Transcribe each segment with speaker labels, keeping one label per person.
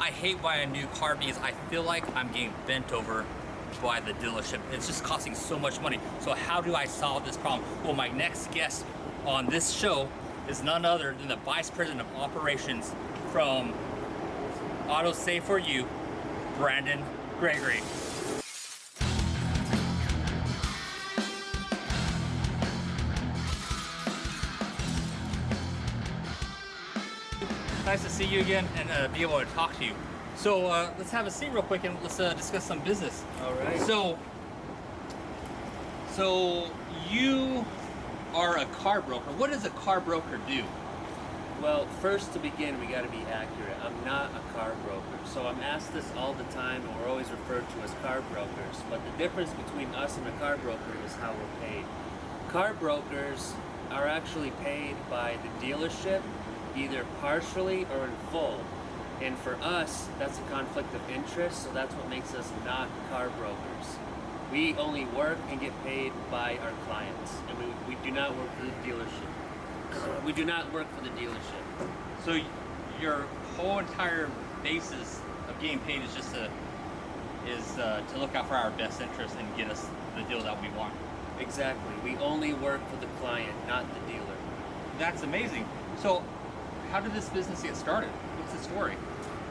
Speaker 1: I hate buying a new car because I feel like I'm getting bent over by the dealership. It's just costing so much money. So how do I solve this problem? Well, my next guest on this show is none other than the Vice President of Operations from AutoSave4U, Brandon Gregory. Nice to see you again and be able to talk to you. So let's have a seat real quick and let's discuss some business.
Speaker 2: All right.
Speaker 1: So you are a car broker. What does a car broker do?
Speaker 2: Well, first to begin, we got to be accurate. I'm not a car broker. So I'm asked this all the time, and we're always referred to as car brokers. But the difference between us and a car broker is how we're paid. Car brokers are actually paid by the dealership, either partially or in full. And for us, that's a conflict of interest, so that's what makes us not car brokers. We only work and get paid by our clients, and we do not work for the dealership. We do not work for the dealership.
Speaker 1: So your whole entire basis of getting paid is just to look out for our best interest and get us the deal that we want.
Speaker 2: Exactly. We only work for the client, not the dealer.
Speaker 1: That's amazing. So how did this business get started? What's the story?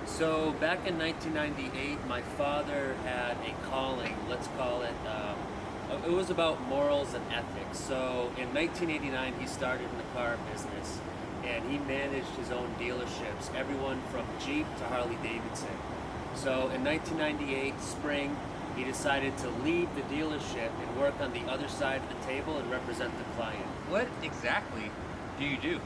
Speaker 2: So back in 1998, my father had a calling, let's call it, it was about morals and ethics. So in 1989, he started in the car business, and he managed his own dealerships, everyone from Jeep to Harley Davidson. So in 1998 spring, he decided to leave the dealership and work on the other side of the table and represent the client.
Speaker 1: What exactly do you do?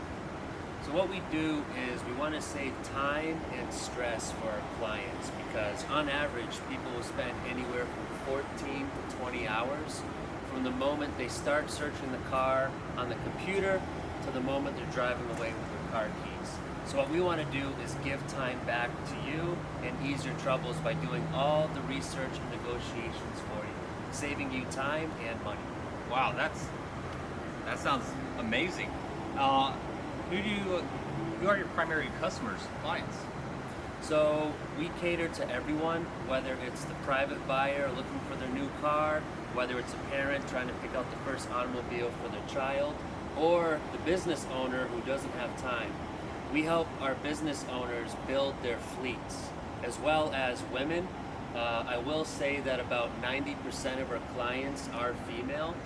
Speaker 2: So what we do is we want to save time and stress for our clients, because on average people will spend anywhere from 14 to 20 hours from the moment they start searching the car on the computer to the moment they're driving away with their car keys. So what we want to do is give time back to you and ease your troubles by doing all the research and negotiations for you, saving you time and money.
Speaker 1: Wow, that sounds amazing. Who are your primary customers, clients?
Speaker 2: So we cater to everyone, whether it's the private buyer looking for their new car, whether it's a parent trying to pick out the first automobile for their child, or the business owner who doesn't have time. We help our business owners build their fleets, as well as women. I will say that about 90% of our clients are female.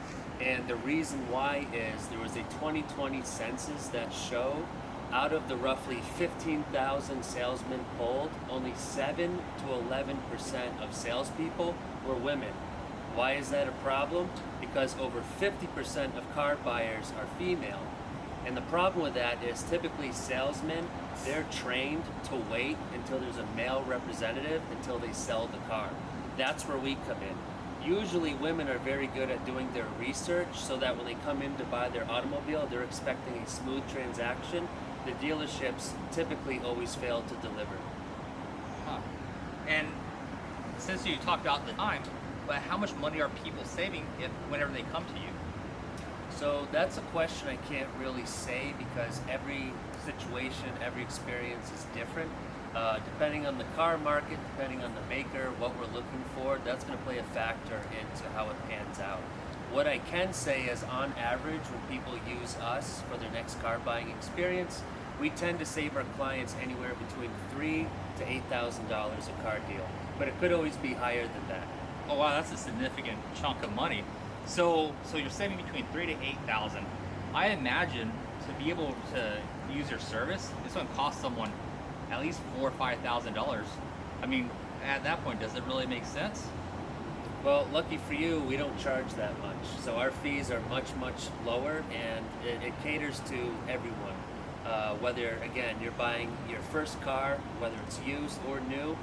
Speaker 2: And the reason why is there was a 2020 census that showed out of the roughly 15,000 salesmen polled, only 7 to 11% of salespeople were women. Why is that a problem? Because over 50% of car buyers are female. And the problem with that is typically salesmen, they're trained to wait until there's a male representative until they sell the car. That's where we come in. Usually women are very good at doing their research so that when they come in to buy their automobile, they're expecting a smooth transaction. The dealerships typically always fail to deliver.
Speaker 1: Huh. And since you talked about the time, but how much money are people saving whenever they come to you?
Speaker 2: So that's a question I can't really say, because every situation, every experience is different. Depending on the car market, depending on the maker, what we're looking for, that's going to play a factor into how it pans out. What I can say is, on average, when people use us for their next car buying experience, we tend to save our clients anywhere between $3,000 to $8,000 a car deal. But it could always be higher than that.
Speaker 1: Oh wow, that's a significant chunk of money. So you're saving between $3,000 to $8,000. I imagine to be able to use your service, it's going to cost someone at least $4,000 or $5,000. I mean, at that point, does it really make sense?
Speaker 2: Well, lucky for you, we don't charge that much. So our fees are much, much lower, and it caters to everyone. Whether, again, you're buying your first car, whether it's used or new,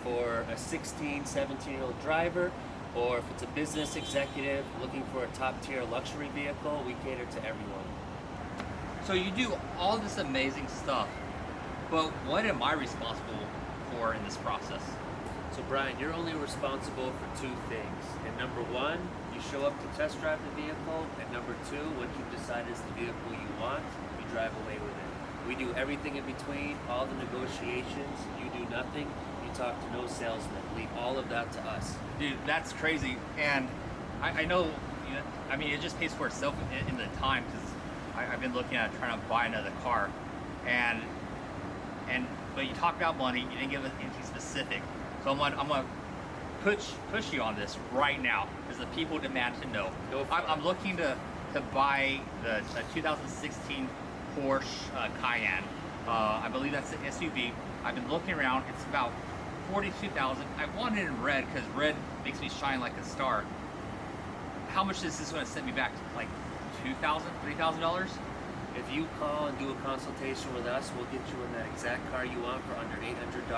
Speaker 2: for a 16, 17-year-old driver, or if it's a business executive looking for a top-tier luxury vehicle, we cater to everyone.
Speaker 1: So you do all this amazing stuff, but what am I responsible for in this process?
Speaker 2: So Brian, you're only responsible for two things. And number one, you show up to test drive the vehicle. And number two, once you've decided it's the vehicle you want, you drive away with it. We do everything in between, all the negotiations. You do nothing. You talk to no salesman. Leave all of that to us.
Speaker 1: Dude, that's crazy. And I know, you know, I mean, it just pays for itself in the time, because I've been looking at trying to buy another car, and but you talk about money, you didn't give us anything specific. So I'm gonna push you on this right now, because the people demand to know. I'm looking to buy the 2016 Porsche Cayenne. I believe that's the SUV. I've been looking around. It's about $42,000. I want it in red because red makes me shine like a star. How much is this going to set me back? Like $2,000, $3,000?
Speaker 2: If you call and do a consultation with us, we'll get you in that exact car you want for under $800.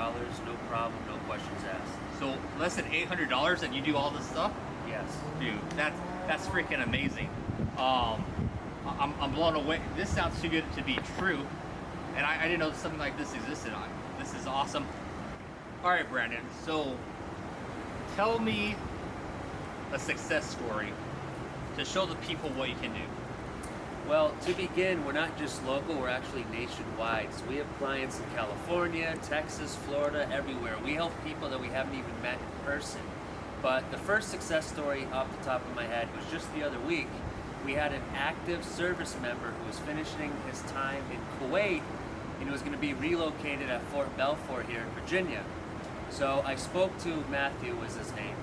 Speaker 2: No problem, no questions asked.
Speaker 1: So less than $800 and you do all this stuff?
Speaker 2: Yes.
Speaker 1: Dude, that's freaking amazing. I'm blown away. This sounds too good to be true, and I didn't know something like this existed. This is awesome. All right, Brandon, so tell me a success story to show the people what you can do.
Speaker 2: Well, to begin, we're not just local, we're actually nationwide. So we have clients in California, Texas, Florida, everywhere. We help people that we haven't even met in person. But the first success story off the top of my head was just the other week. We had an active service member who was finishing his time in Kuwait and was going to be relocated at Fort Belvoir here in Virginia. So I spoke to Matthew, was his name,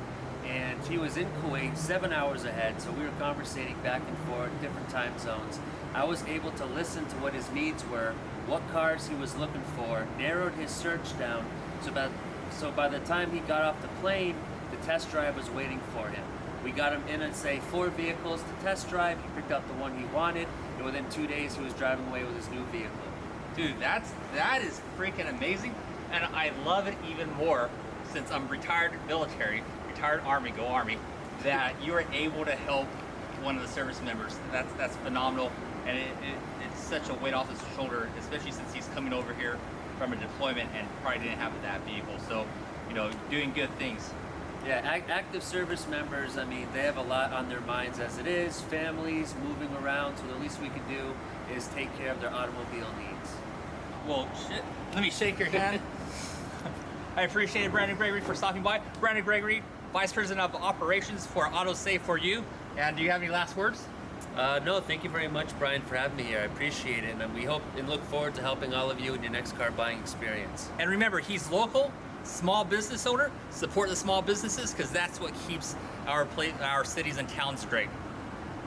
Speaker 2: and he was in Kuwait 7 hours ahead, so we were conversating back and forth, different time zones. I was able to listen to what his needs were, what cars he was looking for, narrowed his search down, so by the time he got off the plane, the test drive was waiting for him. We got him in, say, 4 vehicles to test drive. He picked out the one he wanted, and within 2 days he was driving away with his new vehicle.
Speaker 1: Dude, that is freaking amazing, and I love it even more since I'm retired military, retired Army, go Army, that you are able to help one of the service members. That's phenomenal, and it's such a weight off his shoulder, especially since he's coming over here from a deployment and probably didn't have that vehicle. So, you know, doing good things.
Speaker 2: Yeah, active service members, I mean, they have a lot on their minds as it is, families, moving around, so the least we can do is take care of their automobile needs.
Speaker 1: Well, shit, let me shake your hand. I appreciate it, Brandon Gregory, for stopping by. Brandon Gregory, Vice President of Operations for AutoSave4U. And do you have any last words?
Speaker 2: No, thank you very much, Brian, for having me here. I appreciate it, and we hope and look forward to helping all of you in your next car buying experience.
Speaker 1: And remember, he's local, small business owner. Support the small businesses, because that's what keeps our cities and towns great.